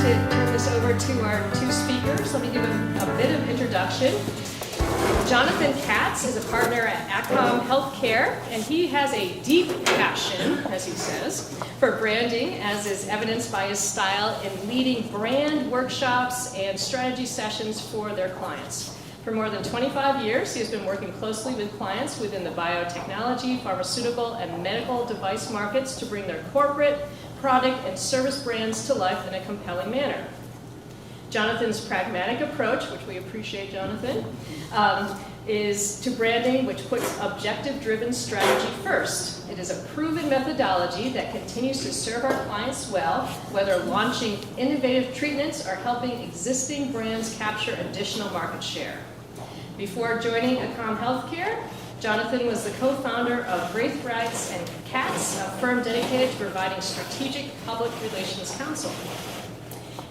to turn this over to our two speakers. Let me give a bit of introduction. Jonathan Katz is a partner at Accom Healthcare, and he has a deep passion, as he says, for branding, as is evidenced by his style in leading brand workshops and strategy sessions for their clients. For more than 25 years, he has been working closely with clients within the biotechnology, pharmaceutical, and medical device markets to bring their corporate, product, and service brands to life in a compelling manner. Jonathan's pragmatic approach, which we appreciate, Jonathan, is to branding, which puts objective-driven strategy first. It is a proven methodology that continues to serve our clients well, whether launching innovative treatments or helping existing brands capture additional market share. Before joining Accom Healthcare, Jonathan was the co-founder of Braithwaite and Katz, a firm dedicated to providing strategic public relations counsel.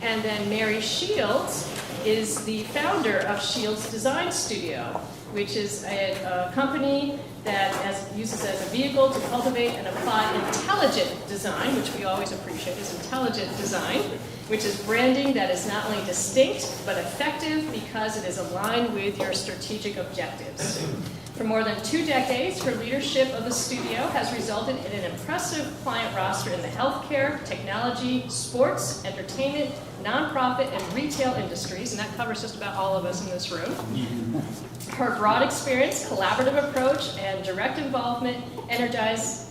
And then Mary Shields is the founder of Shields Design Studio, which is a company that uses as a vehicle to cultivate and apply intelligent design, which we always appreciate is intelligent design, which is branding that is not only distinct but effective because it is aligned with your strategic objectives. For more than 2 decades, her leadership of the studio has resulted in an impressive client roster in the healthcare, technology, sports, entertainment, nonprofit, and retail industries, and that covers just about all of us in this room. Her broad experience, collaborative approach, and direct involvement energizes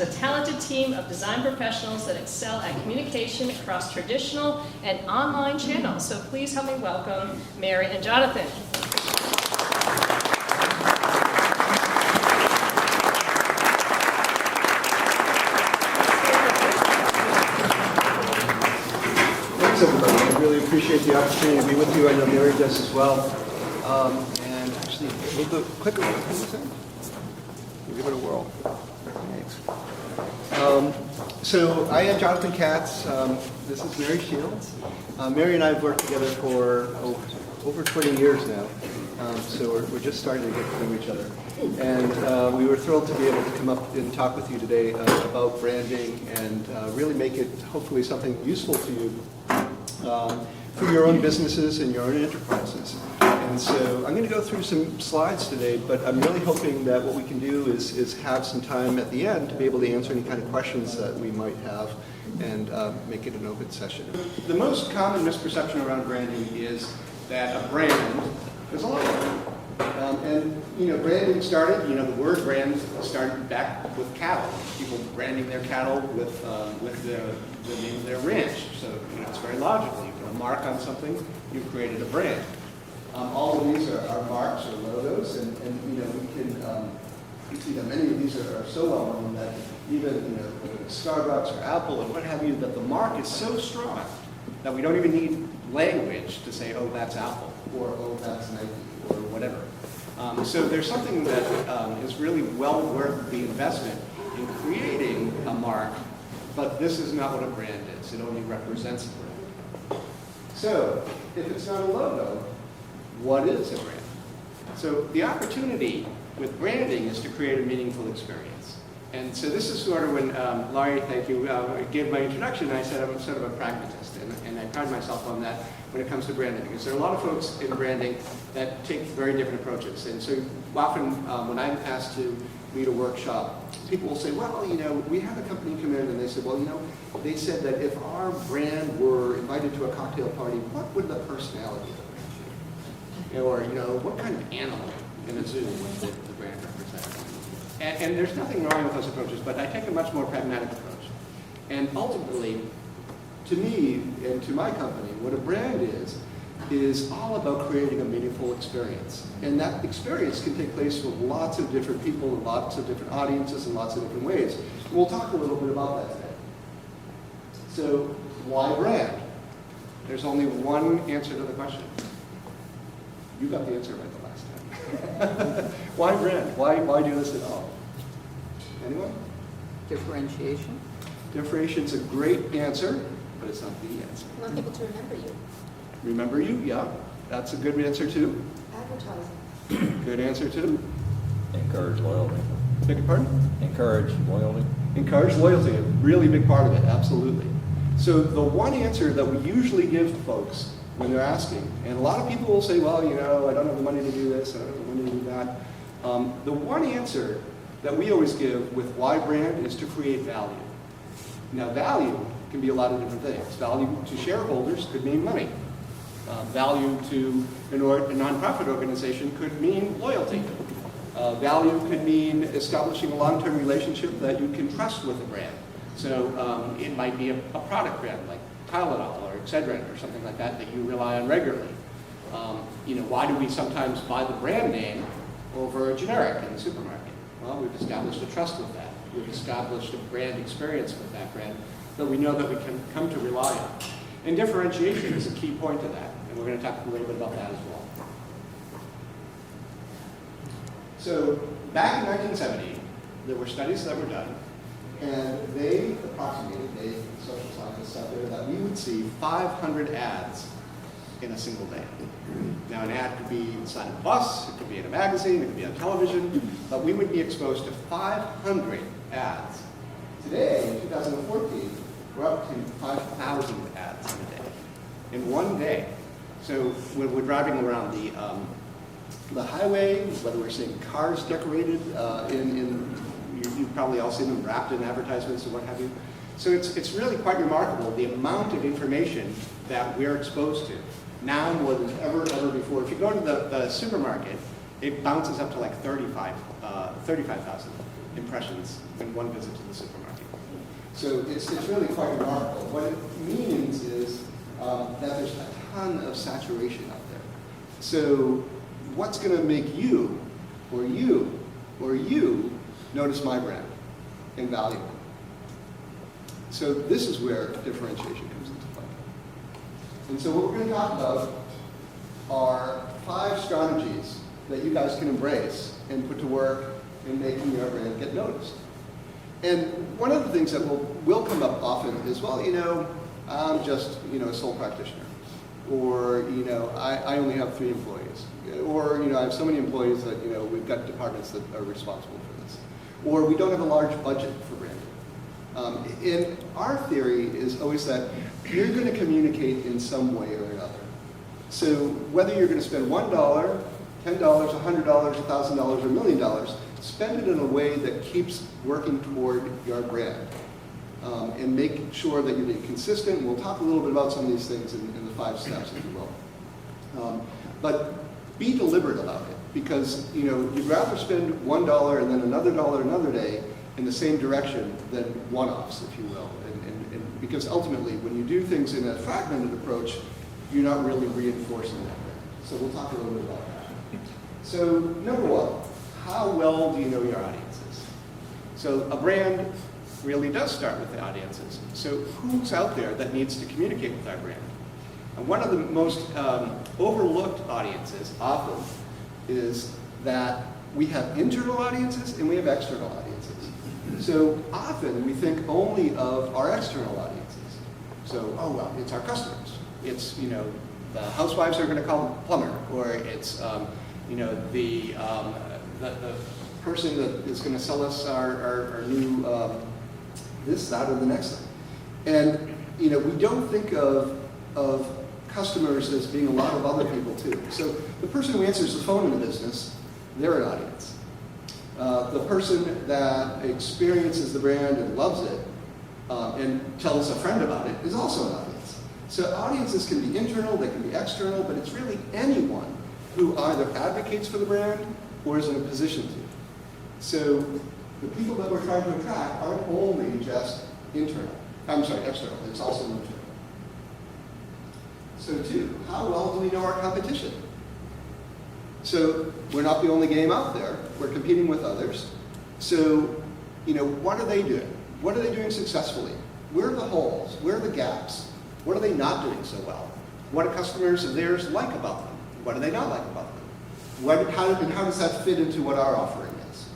a talented team of design professionals that excel at communication across traditional and online channels. So please help me welcome Mary and Jonathan. Everybody. I really appreciate the opportunity to be with you. I know Mary does as well. And actually, we'll go quicker. We'll give it a whirl. Thanks. So I am Jonathan Katz. This is Mary Shields. Mary and I have worked together for over 20 years now. So we're just starting to get to know each other. And we were thrilled to be able to come up and talk with you today about branding and really make it hopefully something useful to you for your own businesses and your own enterprises. And so I'm going to go through some slides today, but I'm really hoping that what we can do is have some time at the end to be able to answer any kind of questions that we might have and make it an open session. The most common misperception around branding is that a brand is a logo. And branding started, the word brand started back with cattle. People branding their cattle with the name of their ranch. So, it's very logical. You put a mark on something, you've created a brand. All of these are marks or logos, and we can see that many of these are so well known that even, Starbucks or Apple and what have you, that the mark is so strong that we don't even need language to say, oh, that's Apple, or oh, that's Nike, or whatever. So there's something that is really well worth the investment in creating a mark, but this is not what a brand is. It only represents a brand. So if it's not a logo, what is a brand? So the opportunity with branding is to create a meaningful experience. And so this is sort of when Laurie, thank you, gave my introduction. I said I'm sort of a pragmatist, and I pride myself on that when it comes to branding, because there are a lot of folks in branding that take very different approaches. And so often when I'm asked to lead a workshop, people will say, well, we had a company come in and they said, well, they said that if our brand were invited to a cocktail party, what would the personality of the brand be? Or, what kind of animal in a zoo would the brand represent? And there's nothing wrong with those approaches, but I take a much more pragmatic approach. And ultimately, to me and to my company, what a brand is all about creating a meaningful experience. And that experience can take place with lots of different people and lots of different audiences in lots of different ways. And we'll talk a little bit about that today. So, why brand? There's only one answer to the question. You got the answer right the last time. Why brand? Why do this at all? Anyone? Differentiation. Differentiation's a great answer, but it's not the answer. I want people to remember you. Remember you? Yeah. That's a good answer too. Advertising. Good answer too. Encourage loyalty. Beg your pardon? Encourage loyalty. Encourage loyalty, a really big part of it, absolutely. So the one answer that we usually give to folks when they're asking, and a lot of people will say, well, you know, I don't have the money to do this, I don't have the money to do that. The one answer that we always give with why brand is to create value. Now value can be a lot of different things. Value to shareholders could mean money. Value to a nonprofit organization could mean loyalty. Value could mean establishing a long-term relationship that you can trust with a brand. So it might be a product brand like Tylenol or Excedrin or something like that that you rely on regularly. You know, why do we sometimes buy the brand name over a generic in the supermarket? Well, we've established a trust with that. We've established a brand experience with that brand that we know that we can come to rely on. And differentiation is a key point to that, and we're going to talk a little bit about that as well. So back in 1970, there were studies that were done, and they approximated, social scientists out there, that we would see 500 ads in a single day. Now an ad could be inside of a bus, it could be in a magazine, it could be on television, but we would be exposed to 500 ads. Today, in 2014, we're up to 5,000 ads in a day, in one day. So when we're driving around the highway, whether we're seeing cars decorated you've probably all seen them wrapped in advertisements and what have you. So it's really quite remarkable the amount of information that we're exposed to now more than ever before. If you go to the supermarket, it bounces up to like 35,000 impressions in one visit to the supermarket. So it's really quite remarkable. What it means is that there's a ton of saturation out there. So what's going to make you or you or you notice my brand and value it? So this is where differentiation comes into play. And so what we're going to talk about are 5 strategies that you guys can embrace and put to work in making your brand get noticed. And one of the things that will come up often is, well, you know, I'm just, you know, a sole practitioner. Or, you know, I only have 3 employees. Or, you know, I have so many employees that, you know, we've got departments that are responsible for this. Or we don't have a large budget for branding. And our theory is always that you're going to communicate in some way or another. So whether you're going to spend $1, $10, $100, $1,000, or $1 million, spend it in a way that keeps working toward your brand. And make sure that you're being consistent. We'll talk a little bit about some of these things in the 5 steps, if you will. But be deliberate about it, because you know you'd rather spend $1 and then another dollar another day in the same direction than one-offs, if you will. And because ultimately, when you do things in a fragmented approach, you're not really reinforcing that brand. So we'll talk a little bit about that. So number 1, how well do you know your audiences? So a brand really does start with the audiences. So who's out there that needs to communicate with our brand? And one of the most overlooked audiences often is that we have internal audiences and we have external audiences. So often we think only of our external audiences. So, oh well, it's our customers. It's, you know, the housewives are going to call the plumber, or it's, you know, the person that is going to sell us our new this, that, or the next thing. And, you know, we don't think of customers as being a lot of other people too. So the person who answers the phone in the business, they're an audience. The person that experiences the brand and loves it and tells a friend about it is also an audience. So audiences can be internal, they can be external, but it's really anyone who either advocates for the brand or is in a position to. So the people that we're trying to attract aren't only just external. It's also internal. So 2, how well do we know our competition? So we're not the only game out there. We're competing with others. So, you know, what are they doing? What are they doing successfully? Where are the holes? Where are the gaps? What are they not doing so well? What do customers of theirs like about them? What do they not like about them? How does that fit into what our offering is?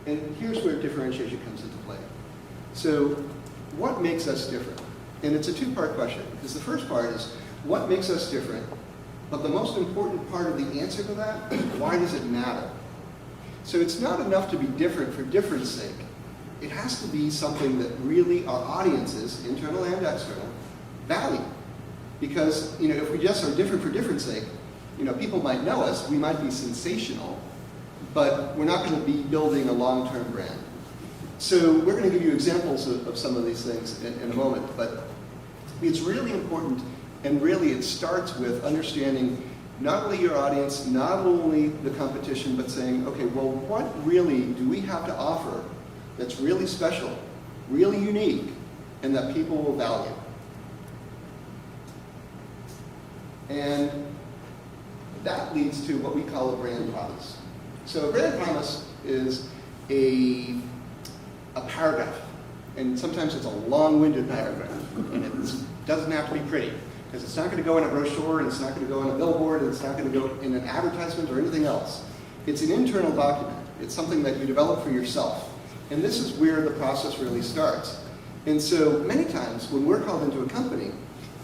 And here's where differentiation comes into play. So what makes us different? And it's a 2-part question, because the first part is what makes us different, but the most important part of the answer to that is why does it matter? So it's not enough to be different for difference sake. It has to be something that really our audiences, internal and external, value. Because if we just are different for difference sake, people might know us, we might be sensational, but we're not going to be building a long-term brand. So we're going to give you examples of some of these things in a moment, but it's really important, and really it starts with understanding not only your audience, not only the competition, but saying, okay, well, what really do we have to offer that's really special, really unique, and that people will value? And that leads to what we call a brand promise. So a brand promise is a paragraph, and sometimes it's a long-winded paragraph, and it doesn't have to be pretty, because it's not going to go in a brochure, and it's not going to go on a billboard, and it's not going to go in an advertisement or anything else. It's an internal document. It's something that you develop for yourself, and this is where the process really starts. And so many times when we're called into a company,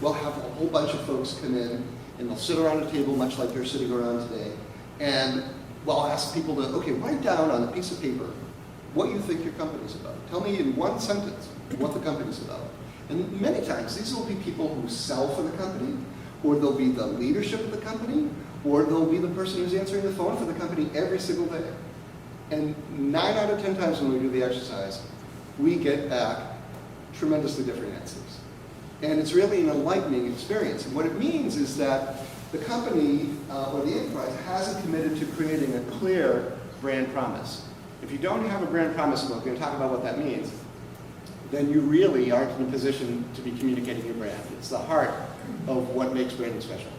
we'll have a whole bunch of folks come in, and they'll sit around a table much like they're sitting around today, and we'll ask people to, okay, write down on a piece of paper what you think your company's about. Tell me in one sentence what the company's about. And many times these will be people who sell for the company, or they'll be the leadership of the company, or they'll be the person who's answering the phone for the company every single day. And 9 out of 10 times when we do the exercise, we get back tremendously different answers. And it's really an enlightening experience. And what it means is that the company or the enterprise hasn't committed to creating a clear brand promise. If you don't have a brand promise, and we're going to talk about what that means, then you really aren't in a position to be communicating your brand. It's the heart of what makes branding special.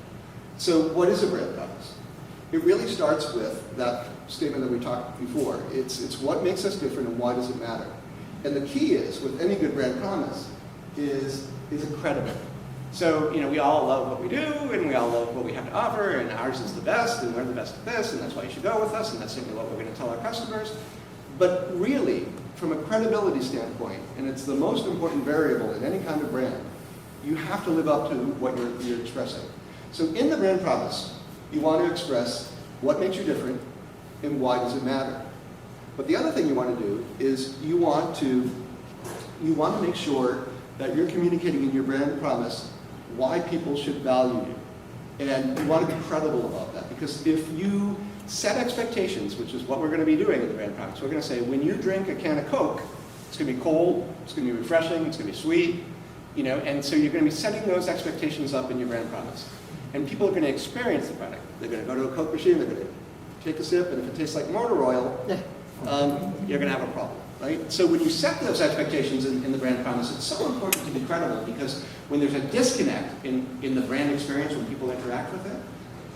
So what is a brand promise? It really starts with that statement that we talked before. It's what makes us different and why does it matter? And the key is, with any good brand promise, is it credible? So, we all love what we do, and we all love what we have to offer, and ours is the best, and we're the best at this, and that's why you should go with us, and that's simply what we're going to tell our customers. But really, from a credibility standpoint, and it's the most important variable in any kind of brand, you have to live up to what you're expressing. So in the brand promise, you want to express what makes you different, and why does it matter. But the other thing you want to do is you want to make sure that you're communicating in your brand promise why people should value you. And you want to be credible about that, because if you set expectations, which is what we're going to be doing in the brand promise, we're going to say, when you drink a can of Coke, it's going to be cold, it's going to be refreshing, it's going to be sweet, and so you're going to be setting those expectations up in your brand promise. And people are going to experience the product. They're going to go to a Coke machine, they're going to take a sip, and if it tastes like motor oil, you're going to have a problem. Right? So when you set those expectations in the brand promise, it's so important to be credible, because when there's a disconnect in the brand experience, when people interact with it,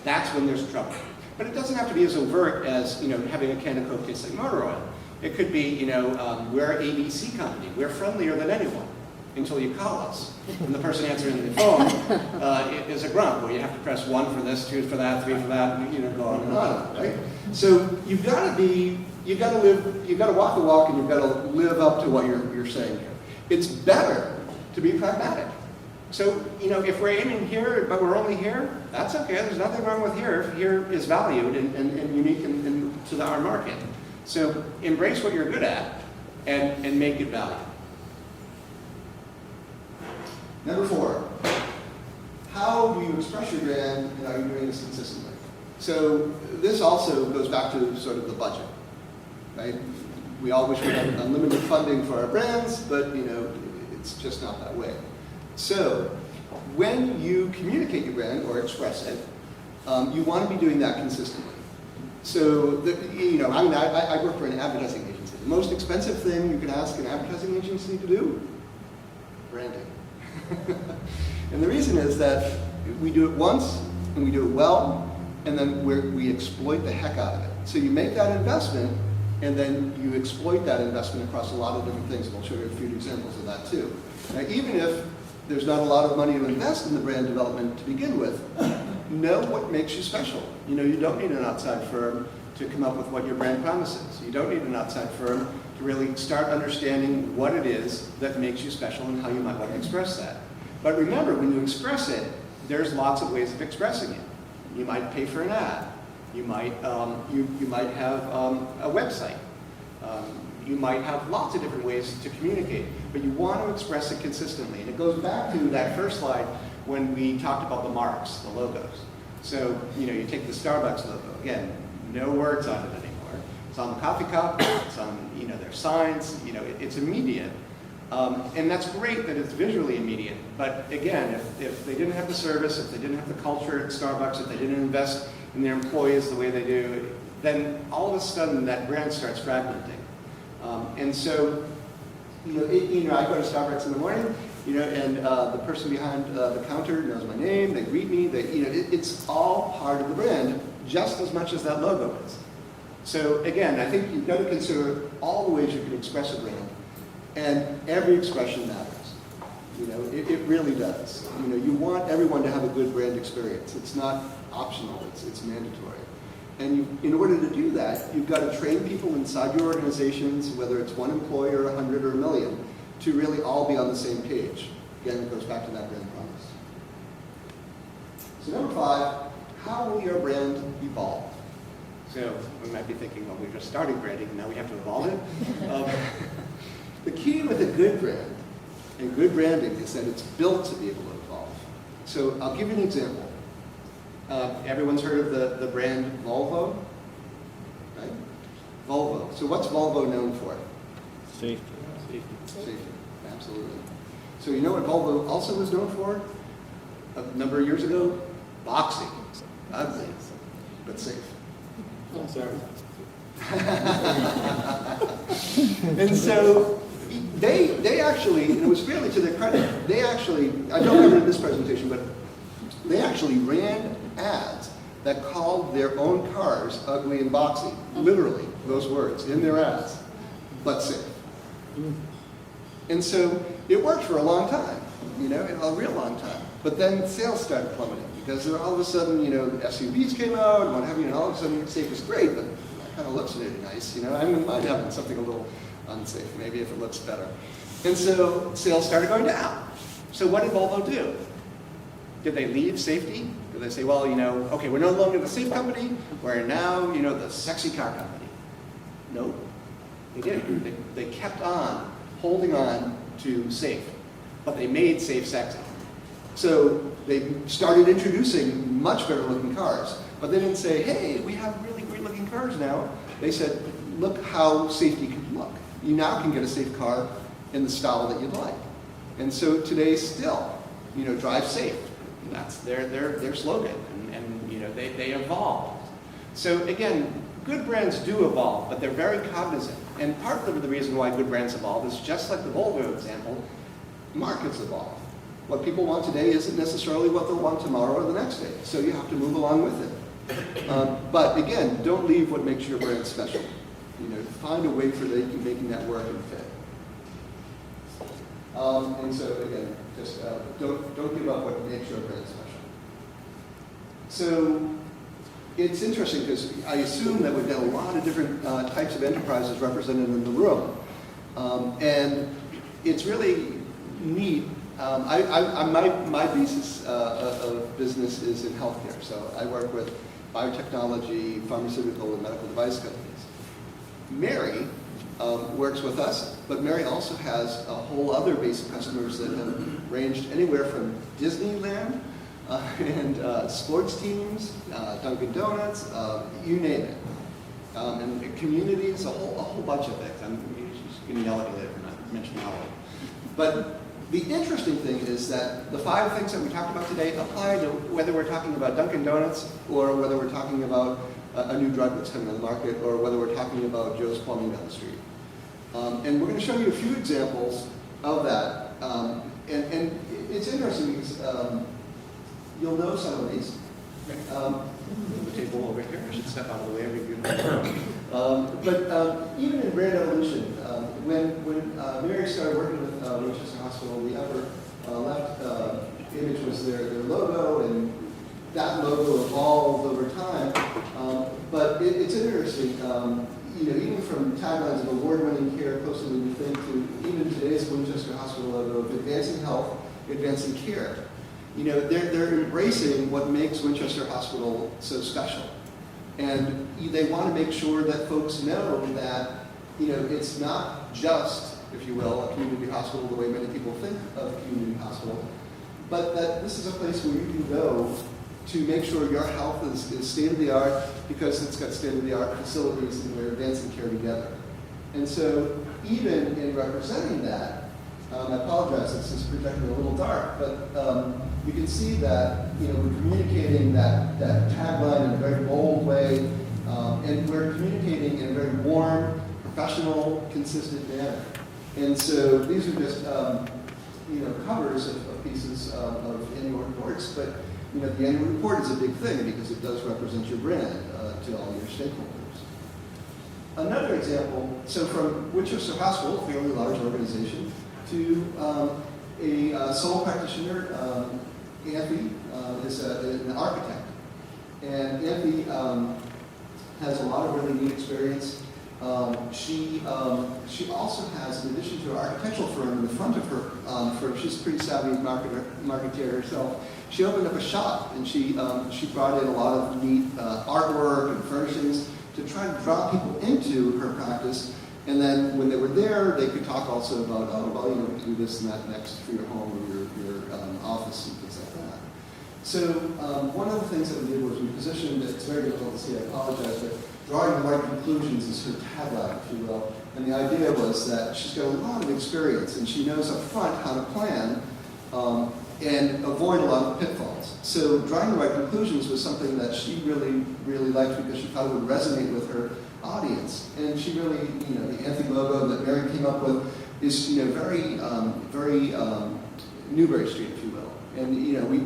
that's when there's trouble. But it doesn't have to be as overt as having a can of Coke taste like motor oil. It could be, we're ABC company, we're friendlier than anyone, until you call us. And the person answering the phone is a grunt, where you have to press 1 for this, 2 for that, 3 for that, and go on and on, right? So you've got to walk the walk, and you've got to live up to what you're saying here. It's better to be pragmatic. So, if we're aiming here, but we're only here, that's okay. There's nothing wrong with here. Here is valued and unique to our market. So embrace what you're good at and make it valued. Number 4, how do you express your brand, and are you doing this consistently? So this also goes back to sort of the budget, right? We all wish we had unlimited funding for our brands, but it's just not that way. So when you communicate your brand or express it, you want to be doing that consistently. So I work for an advertising agency. The most expensive thing you can ask an advertising agency to do? Branding. And the reason is that we do it once, and we do it well, and then we exploit the heck out of it. So you make that investment, and then you exploit that investment across a lot of different things. And I'll show you a few examples of that too. Now, even if there's not a lot of money to invest in the brand development to begin with, know what makes you special. You don't need an outside firm to come up with what your brand promise is. You don't need an outside firm to really start understanding what it is that makes you special and how you might want to express that. But remember, when you express it, there's lots of ways of expressing it. You might pay for an ad. You might, you might have a website. You might have lots of different ways to communicate, but you want to express it consistently. And it goes back to that first slide when we talked about the marks, the logos. So, you take the Starbucks logo. Again, no words on it anymore. It's on the coffee cup, it's on, their signs, it's immediate. And that's great that it's visually immediate, but again, if they didn't have the service, if they didn't have the culture at Starbucks, if they didn't invest in their employees the way they do, then all of a sudden that brand starts fragmenting. And so, I go to Starbucks in the morning, and the person behind the counter knows my name, they greet me, it's all part of the brand, just as much as that logo is. So again, I think you've got to consider all the ways you can express a brand, and every expression matters. It really does. You want everyone to have a good brand experience. It's not optional, it's mandatory. And in order to do that, you've got to train people inside your organizations, whether it's one employee or 100 or 1 million, to really all be on the same page. Again, it goes back to that brand promise. So number 5, how will your brand evolve? So we might be thinking, well, we just started branding, now we have to evolve it. The key with a good brand and good branding is that it's built to be able to evolve. So I'll give you an example. Everyone's heard of the brand Volvo, right? Volvo. So what's Volvo known for? Safety. Safety, absolutely. So you know what Volvo also was known for? A number of years ago? Boxing. Ugly, but safe. Oh, sorry. And so they actually, and it was fairly to their credit, they actually, I don't remember in this presentation, but they actually ran ads that called their own cars ugly and boxy. Literally, those words in their ads, but safe. And so it worked for a long time, a real long time. But then sales started plummeting because all of a sudden, SUVs came out and what have you, and all of a sudden safe is great, but it kind of looks really nice. I wouldn't mind having something a little unsafe, maybe if it looks better. And so sales started going down. So what did Volvo do? Did they leave safety? Did they say, well, okay, we're no longer the safe company, we're now, the sexy car company? No, they didn't. They kept on holding on to safe, but they made safe sexy. So they started introducing much better looking cars, but they didn't say, hey, we have really great looking cars now. They said, look how safety can look. You now can get a safe car in the style that you'd like. And so today still, drive safe. That's their slogan, and they evolved. So again, good brands do evolve, but they're very cognizant. And part of the reason why good brands evolve is just like the Volvo example, markets evolve. What people want today isn't necessarily what they'll want tomorrow or the next day, so you have to move along with it. But again, don't leave what makes your brand special. Find a way for making that work and fit. And so again, just don't give up what makes your brand special. So it's interesting because I assume that we've got a lot of different types of enterprises represented in the room. And it's really neat. My basis of business is in healthcare. So I work with biotechnology, pharmaceutical, and medical device companies. Mary works with us, but Mary also has a whole other base of customers that have ranged anywhere from Disneyland and sports teams, Dunkin' Donuts, you name it. And communities, a whole bunch of things. I'm just going to yell at me later for not mentioning all of them. But the interesting thing is that the 5 things that we talked about today apply to whether we're talking about Dunkin' Donuts or whether we're talking about a new drug that's coming on the market or whether we're talking about Joe's Plumbing down the street. And we're going to show you a few examples of that. And it's interesting because you'll know some of these. The table over here, I should step out of the way every few minutes. But even in brand evolution, when Mary started working with Winchester Hospital, the upper left image was their logo, and that logo evolved over time. But it's interesting, even from taglines of award-winning care, closer than you think, to even today's Winchester Hospital logo of advancing health, advancing care. They're embracing what makes Winchester Hospital so special. And they want to make sure that folks know that, it's not just, if you will, a community hospital the way many people think of a community hospital, but that this is a place where you can go to make sure your health is state-of-the-art because it's got state-of-the-art facilities and we're advancing care together. And so even in representing that, I apologize, this is projecting a little dark, but you can see that we're communicating that tagline in a very bold way, and we're communicating in a very warm, professional, consistent manner. And so these are just covers of pieces of annual reports, but the annual report is a big thing because it does represent your brand to all your stakeholders. Another example, so from Winchester Hospital, a fairly large organization, to a sole practitioner, Anthony is an architect. And Anthony has a lot of really neat experience. She also has, in addition to her architectural firm in the front of her firm, she's a pretty savvy marketeer herself. She opened up a shop, and she brought in a lot of neat artwork and furnishings to try to draw people into her practice. And then when they were there, they could talk also about, we can do this and that next for your home or your office and things like that. So one of the things that we did was we positioned, it's very difficult to see, I apologize, but drawing the right conclusions is her tagline, if you will. And the idea was that she's got a lot of experience and she knows up front how to plan and avoid a lot of pitfalls. So drawing the right conclusions was something that she really, really liked because she thought it would resonate with her audience. And she really, the Anthony logo that Mary came up with is, very Newbury Street, if you will. And, we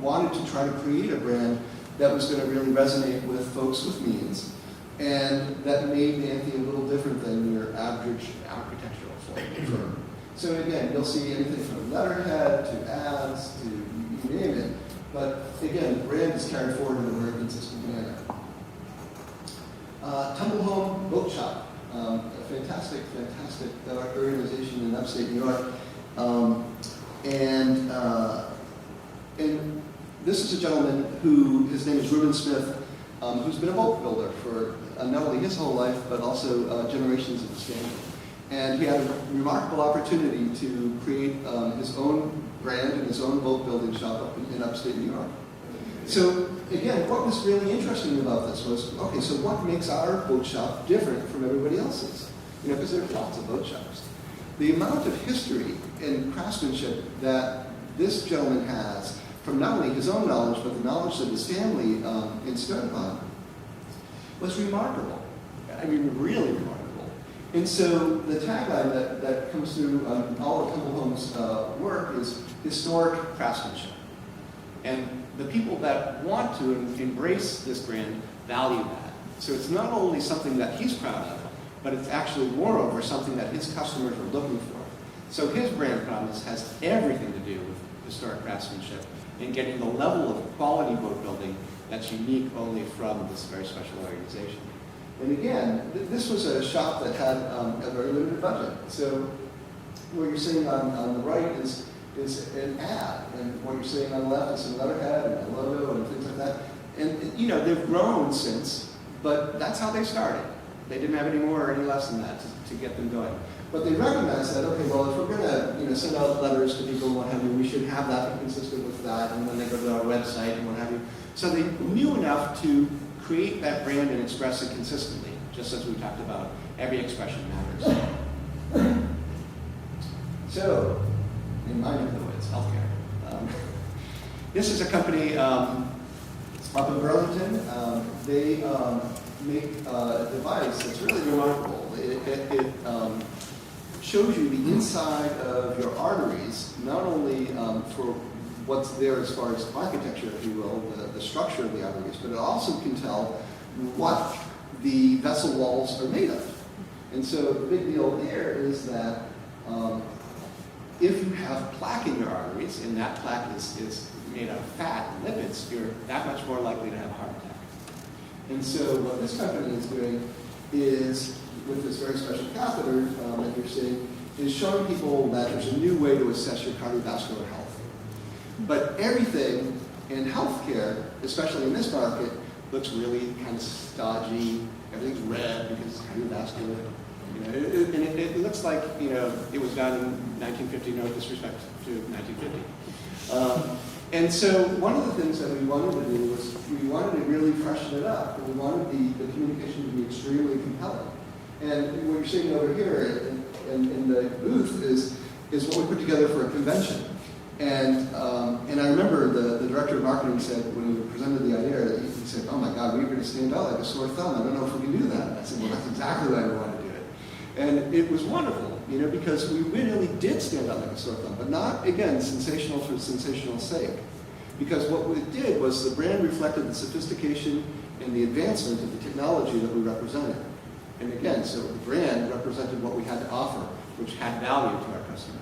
wanted to try to create a brand that was going to really resonate with folks with means, and that made Nancy a little different than your average architectural firm. So again, you'll see anything from letterhead to ads to you name it. But again, the brand is carried forward in a very consistent manner. Tumble Home Boat Shop, a fantastic organization in upstate New York. And this is a gentleman who, his name is Reuben Smith, who's been a boat builder for not only his whole life, but also generations of his family. And he had a remarkable opportunity to create his own brand and his own boat building shop up in upstate New York. So again, what was really interesting about this was, okay, so what makes our boat shop different from everybody else's? Because there's lots of boat shops. The amount of history and craftsmanship that this gentleman has from not only his own knowledge, but the knowledge that his family instilled upon was remarkable. I mean, really remarkable. And so the tagline that comes through all of Tumble Home's work is historic craftsmanship. And the people that want to embrace this brand value that. So it's not only something that he's proud of, but it's actually, moreover, something that his customers are looking for. So his brand promise has everything to do with historic craftsmanship and getting the level of quality boat building that's unique only from this very special organization. And again, this was a shop that had a very limited budget. So what you're seeing on the right is an ad, and what you're seeing on the left is a letterhead and a logo and things like that. And they've grown since, but that's how they started. They didn't have any more or any less than that to get them going. But they recognized that, okay, well, if we're going to send out letters to people and what have you, we should have that be consistent with that, and then they go to our website and what have you. So they knew enough to create that brand and express it consistently, just as we talked about, every expression matters. So, in my neck of the woods, healthcare. This is a company up in Burlington. They make a device that's really remarkable. It shows you the inside of your arteries, not only for what's there as far as architecture, if you will, the structure of the arteries, but it also can tell what the vessel walls are made of. And so the big deal there is that if you have plaque in your arteries, and that plaque is made out of fat and lipids, you're that much more likely to have a heart attack. And so what this company is doing is, with this very special catheter that you're seeing, is showing people that there's a new way to assess your cardiovascular health. But everything in healthcare, especially in this market, looks really kind of stodgy. Everything's red because it's cardiovascular. It looks like, it was done in 1950, no disrespect to 1950. And so one of the things that we wanted to do was we wanted to really freshen it up. And we wanted the communication to be extremely compelling. And what you're seeing over here in the booth is what we put together for a convention. And I remember the director of marketing said, when we presented the idea, he said, "Oh my God, we're going to stand out like a sore thumb. I don't know if we can do that." And I said, "Well, that's exactly why we want to do it." And it was wonderful, because we really did stand out like a sore thumb, but not, again, sensational for sensational sake. Because what we did was the brand reflected the sophistication and the advancement of the technology that we represented. And again, so the brand represented what we had to offer, which had value to our customers.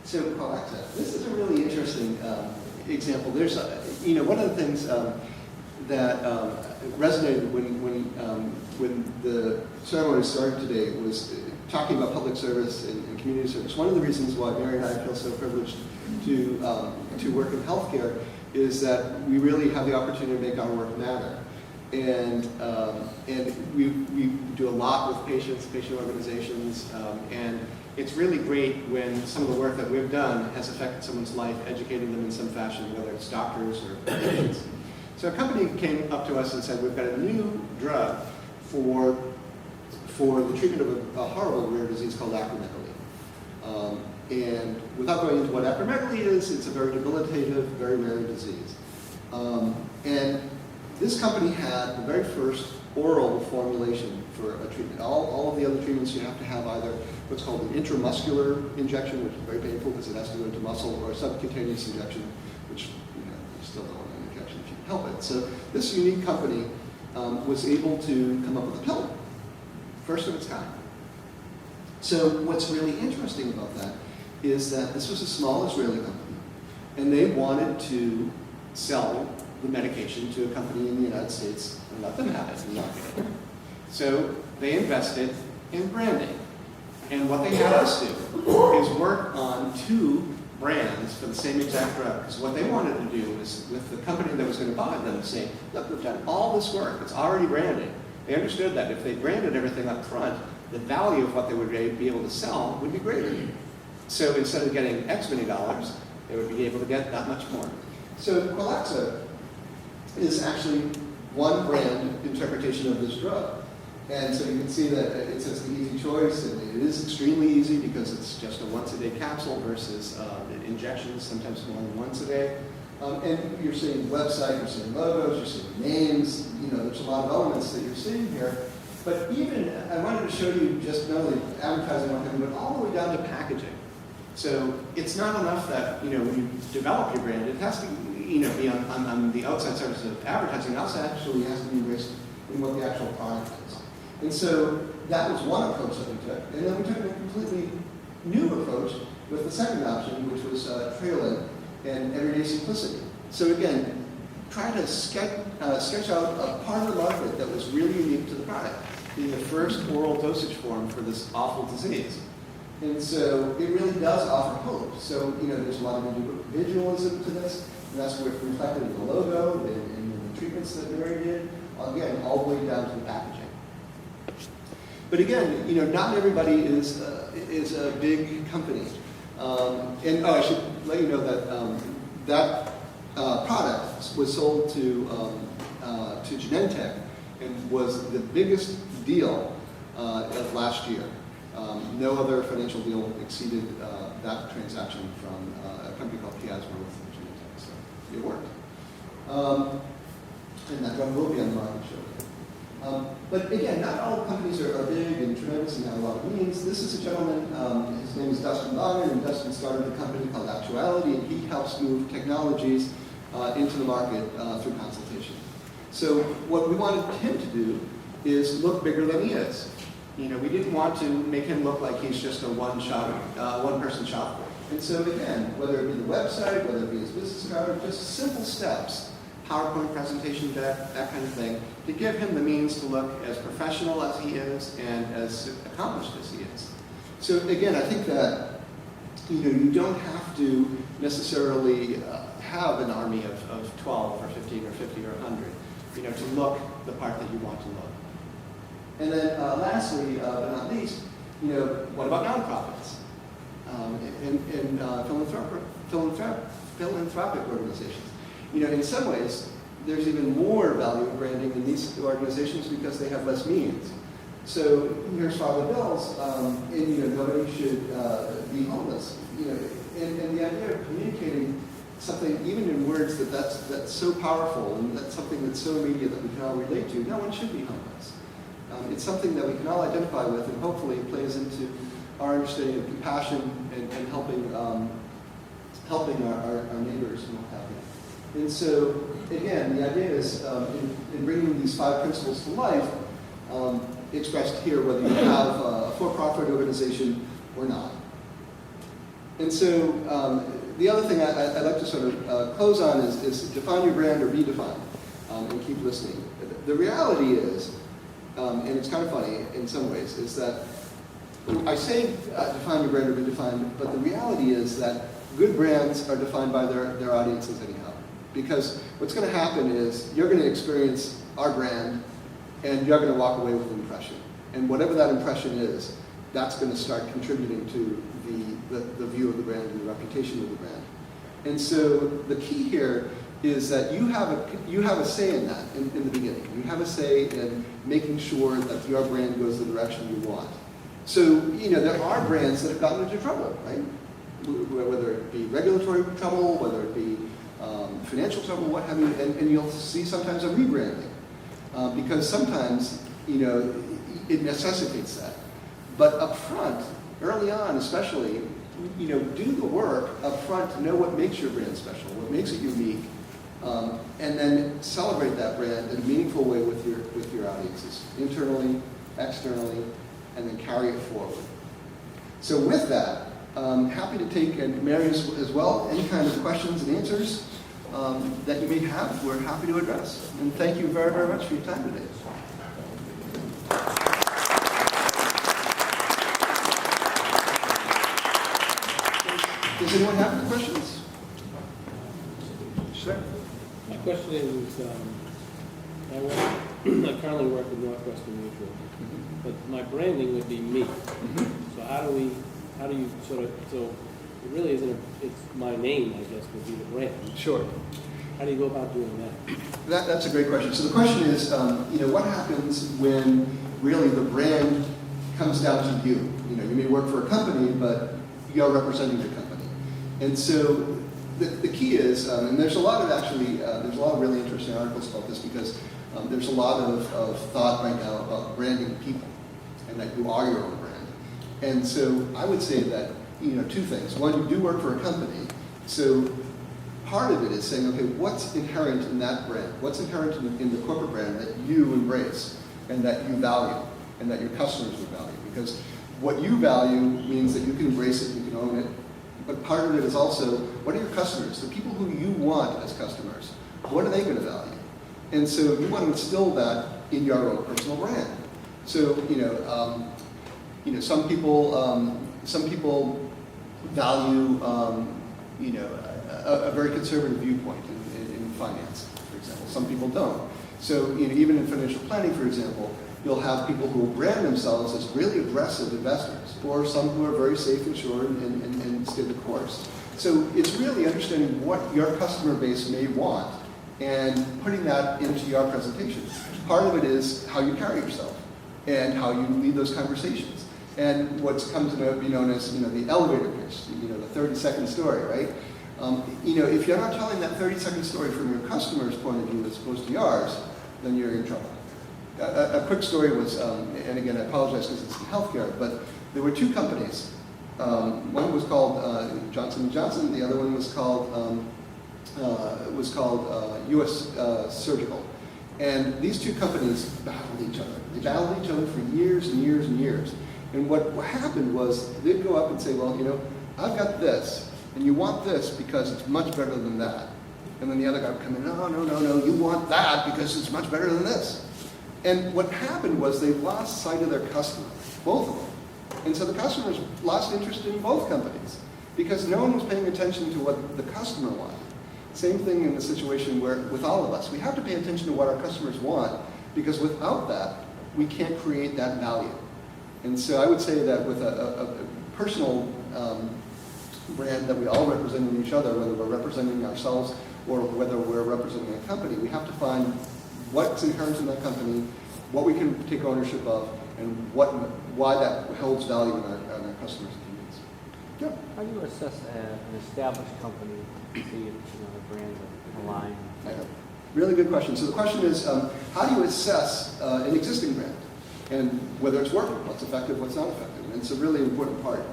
So Alexa, this is a really interesting example. There's, one of the things that resonated when the ceremony started today was talking about public service and community service. One of the reasons why Mary and I feel so privileged to work in healthcare is that we really have the opportunity to make our work matter. And we do a lot with patients, patient organizations, and it's really great when some of the work that we've done has affected someone's life, educating them in some fashion, whether it's doctors or patients. So a company came up to us and said, "We've got a new drug for the treatment of a horrible rare disease called acromegaly." And without going into what acromegaly is, it's a very debilitative, very rare disease. And this company had the very first oral formulation for a treatment. All of the other treatments, you have to have either what's called an intramuscular injection, which is very painful because it has to go into muscle, or a subcutaneous injection, which you still don't want an injection if you can help it. So this unique company was able to come up with a pill, first of its kind. So what's really interesting about that is that this was a small Israeli company, and they wanted to sell the medication to a company in the United States and let them have it and market it. So they invested in branding. And what they had us do is work on 2 brands for the same exact drug. Because what they wanted to do is, with the company that was going to buy them, say, "Look, we've done all this work. It's already branded." They understood that if they branded everything up front, the value of what they would be able to sell would be greater. So instead of getting X many dollars, they would be able to get that much more. So Qualaxa is actually one brand interpretation of this drug. And so you can see that it says the easy choice, and it is extremely easy because it's just a once-a-day capsule versus injections, sometimes more than once a day. And you're seeing website, you're seeing logos, you're seeing names, there's a lot of elements that you're seeing here. But even, I wanted to show you just not only advertising marketing, but all the way down to packaging. So it's not enough that, when you develop your brand, it has to be on the outside surface of advertising. It also actually has to be embraced in what the actual product is. And so that was one approach that we took. And then we took a completely new approach with the second option, which was trailing and everyday simplicity. So again, try to sketch out a part of the market that was really unique to the product, being the first oral dosage form for this awful disease. And so it really does offer hope. So, there's a lot of individualism to this, and that's what's reflected in the logo and the treatments that Mary did, again, all the way down to the packaging. But again, not everybody is a big company. I should let you know that that product was sold to Genentech and was the biggest deal of last year. No other financial deal exceeded that transaction from a company called Chiasma with Genentech. So it worked. And that drug will be on the market shortly. But again, not all companies are big and tremendous and have a lot of means. This is a gentleman, his name is Dustin Bonner, and Dustin started a company called Actuality, and he helps move technologies into the market through consultation. So what we wanted him to do is look bigger than he is. We didn't want to make him look like he's just a one-person shop. And so again, whether it be the website, whether it be his business card, just simple steps, PowerPoint presentation deck, that kind of thing, to give him the means to look as professional as he is and as accomplished as he is. So again, I think that you don't have to necessarily have an army of 12 or 15 or 50 or 100, to look the part that you want to look. And then lastly, but not least, what about nonprofits and philanthropic organizations? In some ways, there's even more value in branding in these organizations because they have less means. So here's Father Bill's, and nobody should be homeless. And the idea of communicating something, even in words that's so powerful and that's something that's so immediate that we can all relate to. No one should be homeless. It's something that we can all identify with, and hopefully it plays into our understanding of compassion and helping our neighbors and what have you. And so, again, the idea is in bringing these 5 principles to life, expressed here, whether you have a for-profit organization or not. And so, the other thing I'd like to sort of close on is define your brand or be defined, and keep listening. The reality is, and it's kind of funny in some ways, is that I say define your brand or be defined, but the reality is that good brands are defined by their audiences anyhow. Because what's going to happen is you're going to experience our brand and you're going to walk away with an impression. And whatever that impression is, that's going to start contributing to the view of the brand and the reputation of the brand. And so the key here is that you have a say in that in the beginning. You have a say in making sure that your brand goes the direction you want. So, there are brands that have gotten into trouble, right? Whether it be regulatory trouble, whether it be financial trouble, what have you, and you'll see sometimes a rebranding. Because sometimes, it necessitates that. But up front, early on especially, do the work up front to know what makes your brand special, what makes it unique, and then celebrate that brand in a meaningful way with your audiences, internally, externally, and then carry it forward. So with that, happy to take, and Mary as well, any kind of questions and answers that you may have, we're happy to address. And thank you very, very much for your time today. Does anyone have any questions? Sure. My question is, I currently work with Northwestern Mutual, but my branding would be me. So how do you sort of, so it really isn't, it's my name, I guess, would be the brand. Sure. How do you go about doing that? That's a great question. So the question is, what happens when really the brand comes down to you? You may work for a company, but you're representing the company. And so the key is, and there's a lot of really interesting articles about this because there's a lot of thought right now about branding people and that you are your own brand. And so I would say that, 2 things. One, you do work for a company. So part of it is saying, okay, what's inherent in that brand? What's inherent in the corporate brand that you embrace and that you value and that your customers would value? Because what you value means that you can embrace it, you can own it. But part of it is also, what are your customers? The people who you want as customers, what are they going to value? And so you want to instill that in your own personal brand. So, some people value, a very conservative viewpoint in finance, for example. Some people don't. So, even in financial planning, for example, you'll have people who will brand themselves as really aggressive investors, or some who are very safe and sure and stay the course. So it's really understanding what your customer base may want and putting that into your presentation. Part of it is how you carry yourself and how you lead those conversations. And what's come to be known as the elevator pitch, the 30-second story, right? If you're not telling that 30-second story from your customer's point of view as opposed to yours, then you're in trouble. A quick story was, and again, I apologize because it's in healthcare, but there were 2 companies. One was called Johnson & Johnson. The other one was called U.S. Surgical. And these 2 companies battled each other. They battled each other for years and years and years. And what happened was they'd go up and say, well, I've got this, and you want this because it's much better than that. And then the other guy would come in, no, you want that because it's much better than this. And what happened was they lost sight of their customer, both of them. And so the customers lost interest in both companies because no one was paying attention to what the customer wanted. Same thing in the situation where, with all of us, we have to pay attention to what our customers want, because without that, we can't create that value. And so I would say that with a personal brand that we all represent in each other, whether we're representing ourselves or whether we're representing a company, we have to find what's inherent in that company, what we can take ownership of, and why that holds value in our customers' opinions. Yeah. How do you assess an established company to see if the brands align? Really good question. So the question is, how do you assess an existing brand? And whether it's working, what's effective, what's not effective. And it's a really important part.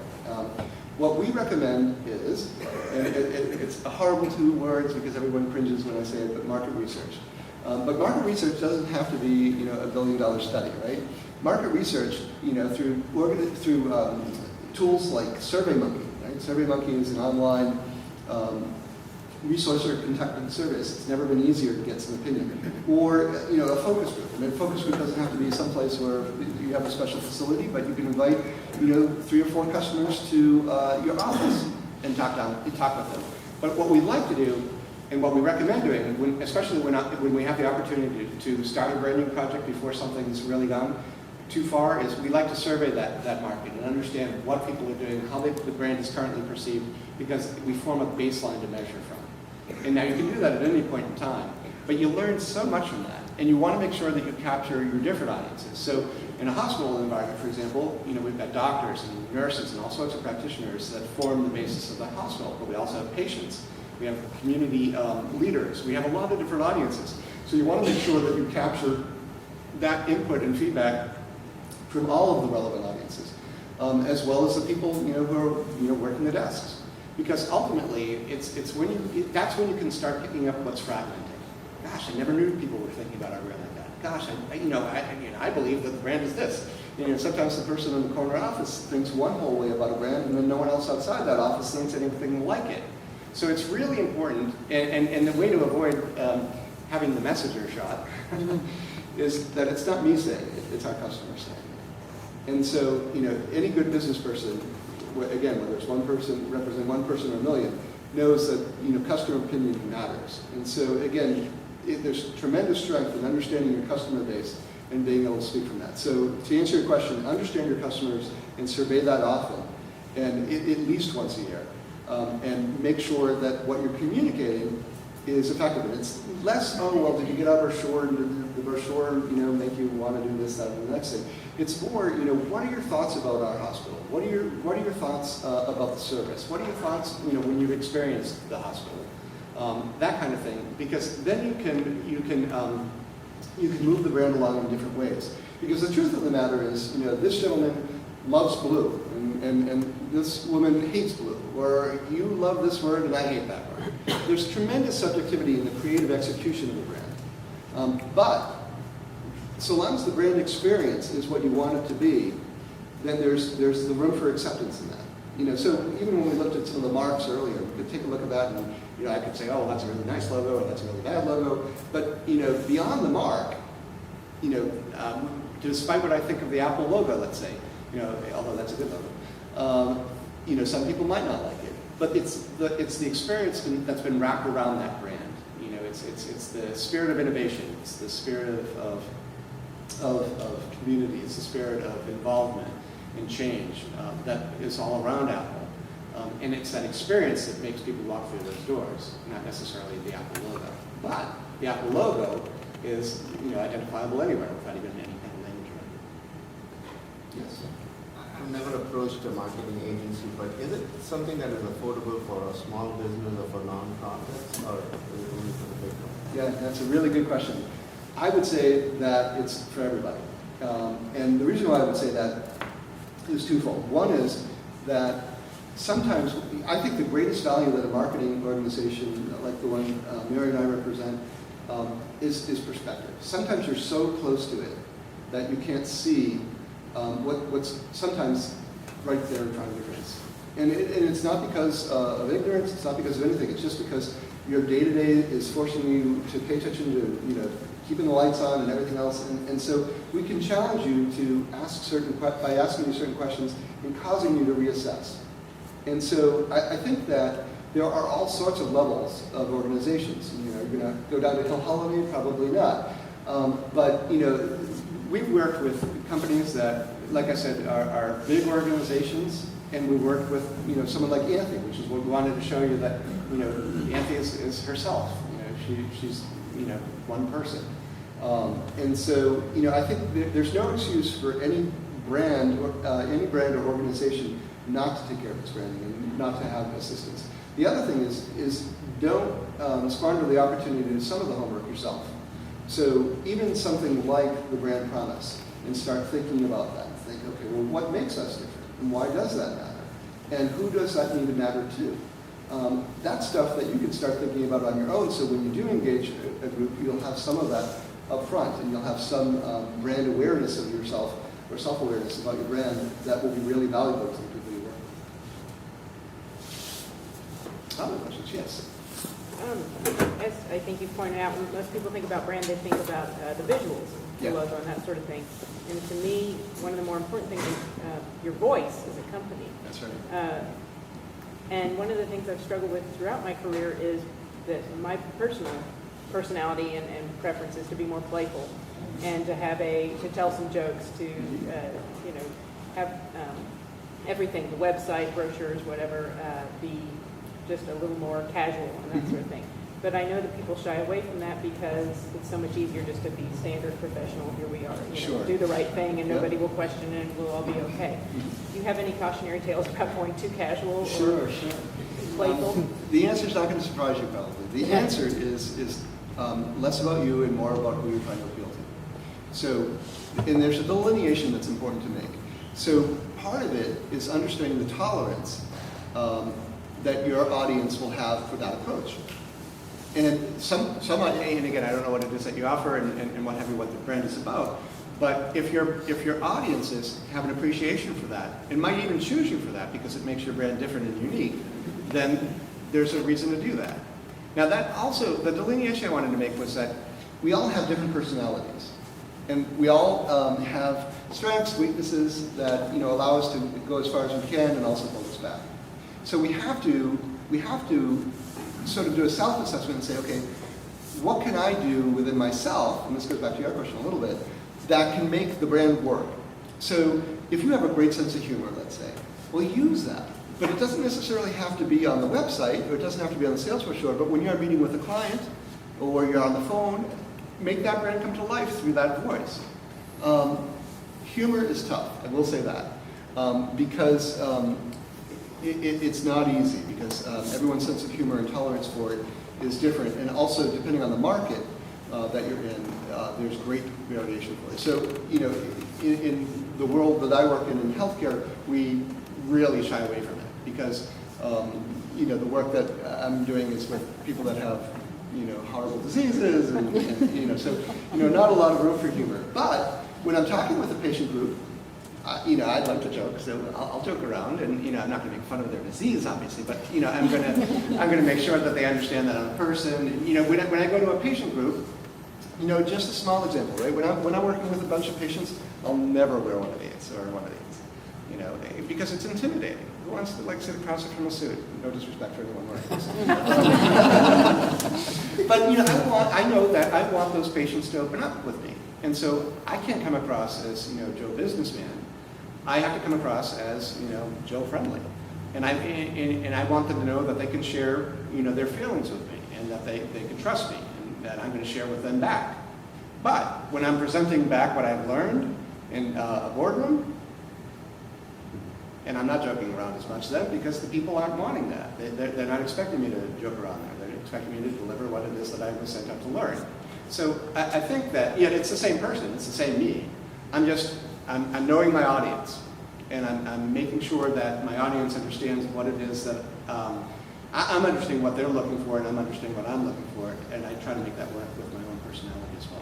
What we recommend is, and it's a horrible 2 words because everyone cringes when I say it, but market research. But market research doesn't have to be, $1 billion study, right? Market research, through tools like SurveyMonkey, right? SurveyMonkey is an online resource or conducting service. It's never been easier to get some opinion. Or, a focus group. And a focus group doesn't have to be someplace where you have a special facility, but you can invite, 3 or 4 customers to your office and talk with them. But what we like to do, and what we recommend doing, especially when we have the opportunity to start a branding project before something's really gone too far, is we like to survey that market and understand what people are doing, how the brand is currently perceived, because we form a baseline to measure from. And now you can do that at any point in time, but you learn so much from that, and you want to make sure that you capture your different audiences. So in a hospital environment, for example, we've got doctors and nurses and all sorts of practitioners that form the basis of the hospital, but we also have patients. We have community leaders. We have a lot of different audiences. So you want to make sure that you capture that input and feedback from all of the relevant audiences, as well as the people who are working the desks. Because ultimately, that's when you can start picking up what's fragmented. Gosh, I never knew people were thinking about our brand like that. Gosh, I believe that the brand is this. Sometimes the person in the corner office thinks one whole way about a brand, and then no one else outside that office thinks anything like it. So it's really important, and the way to avoid having the messenger shot is that it's not me saying it, it's our customer saying it. And so, any good business person, again, whether it's one person, represent one person or a million, knows that, customer opinion matters. And so, again, there's tremendous strength in understanding your customer base and being able to speak from that. So to answer your question, understand your customers and survey that often, and at least once a year. And make sure that what you're communicating is effective. And it's less, did you get our brochure? And the brochure, make you want to do this, that, and the next thing. It's more, what are your thoughts about our hospital? What are your thoughts about the service? What are your thoughts, when you've experienced the hospital? That kind of thing. Because then you can move the brand along in different ways. Because the truth of the matter is, this gentleman loves blue, and this woman hates blue, or you love this word and I hate that word. There's tremendous subjectivity in the creative execution of the brand. But so long as the brand experience is what you want it to be, then there's the room for acceptance in that. So even when we looked at some of the marks earlier, we could take a look at that and I could say, oh, that's a really nice logo, or that's a really bad logo. But beyond the mark, despite what I think of the Apple logo, let's say, although that's a good logo, some people might not like it. But it's the experience that's been wrapped around that brand. It's the spirit of innovation. It's the spirit of community. It's the spirit of involvement and change that is all around Apple. And it's that experience that makes people walk through those doors, not necessarily the Apple logo. But the Apple logo is identifiable anywhere without even any kind of language around it. Yes. I've never approached a marketing agency, but is it something that is affordable for a small business or for nonprofits, or is it only for the big companies? Yeah, that's a really good question. I would say that it's for everybody. And the reason why I would say that is twofold. One is that sometimes, I think the greatest value that a marketing organization like the one Mary and I represent is perspective. Sometimes you're so close to it that you can't see what's sometimes right there in front of your face. And it's not because of ignorance, it's not because of anything, it's just because your day-to-day is forcing you to pay attention to, keeping the lights on and everything else. And so we can challenge you to ask by asking you certain questions and causing you to reassess. And so I think that there are all sorts of levels of organizations. You know, you're going to go down to Hill Holiday? Probably not. But, you know, we've worked with companies that, like I said, are big organizations, and we work with, you know, someone like Anthony, which is what we wanted to show you that, you know, Anthony is herself. You know, she's, you know, one person. And so, you know, I think there's no excuse for any brand or organization not to take care of its branding and not to have assistance. The other thing is don't squander the opportunity to do some of the homework yourself. So even something like the brand promise, and start thinking about that. Think, okay, well, what makes us different? And why does that matter? And who does that need to matter to? That's stuff that you can start thinking about on your own, so when you do engage a group, you'll have some of that up front, and you'll have some brand awareness of yourself, or self-awareness about your brand that will be really valuable to the people you work with. Other questions? Yes. As I think you pointed out, when most people think about brand, they think about the visuals, the Yeah. logo and that sort of thing. And to me, one of the more important things is your voice as a company. That's right. And one of the things I've struggled with throughout my career is that my personal personality and preference is to be more playful and to tell some jokes, to have everything, the website, brochures, whatever, be just a little more casual and that sort of thing. But I know that people shy away from that because it's so much easier just to be standard professional. Here we are, Sure. do the right thing, and Yep. nobody will question it, and we'll all be okay. Do you have any cautionary tales about going too casual Sure. or playful? The answer is not going to surprise you, probably. The answer is less about you and more about who you're trying to appeal to. So, and there's a delineation that's important to make. So part of it is understanding the tolerance that your audience will have for that approach. And and again, I don't know what it is that you offer and what have you, what the brand is about. But if your audiences have an appreciation for that, and might even choose you for that because it makes your brand different and unique, then there's a reason to do that. Now that also, the delineation I wanted to make was that we all have different personalities. And we all have strengths, weaknesses that allow us to go as far as we can and also hold us back. So we have to sort of do a self-assessment and say, okay, what can I do within myself, and this goes back to your question a little bit, that can make the brand work? So if you have a great sense of humor, let's say, well, use that. But it doesn't necessarily have to be on the website, or it doesn't have to be on the sales brochure, but when you're meeting with a client, or you're on the phone, make that brand come to life through that voice. Humor is tough, I will say that, because it's not easy, because everyone's sense of humor and tolerance for it is different, and also depending on the market that you're in, there's great variation for it. So, in the world that I work in healthcare, we really shy away from it, because the work that I'm doing is with people that have horrible diseases, and so not a lot of room for humor. But when I'm talking with a patient group, I'd like to joke, so I'll joke around, and I'm not going to make fun of their disease, obviously, but I'm going to make sure that they understand that I'm a person. And, when I go to a patient group, just a small example, right? When I'm working with a bunch of patients, I'll never wear one of these or one of these, because it's intimidating. Who wants to sit across it from a suit? No disrespect for anyone wearing this. But I know that I want those patients to open up with me, and so I can't come across as Joe Businessman. I have to come across as Joe Friendly, and I want them to know that they can share their feelings with me, and that they can trust me, and that I'm going to share with them back. But when I'm presenting back what I've learned in a boardroom, and I'm not joking around as much then, because the people aren't wanting that. They're not expecting me to joke around there. They're expecting me to deliver what it is that I was sent up to learn. So I think that, it's the same person, it's the same me. I'm knowing my audience, and I'm making sure that my audience understands what it is that, I'm understanding what they're looking for, and I'm understanding what I'm looking for, and I try to make that work with my own personality as well.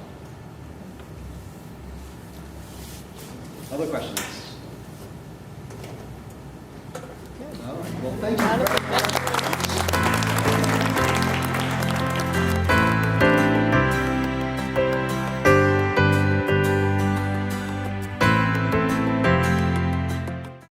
Other questions? All right. Well, thank you.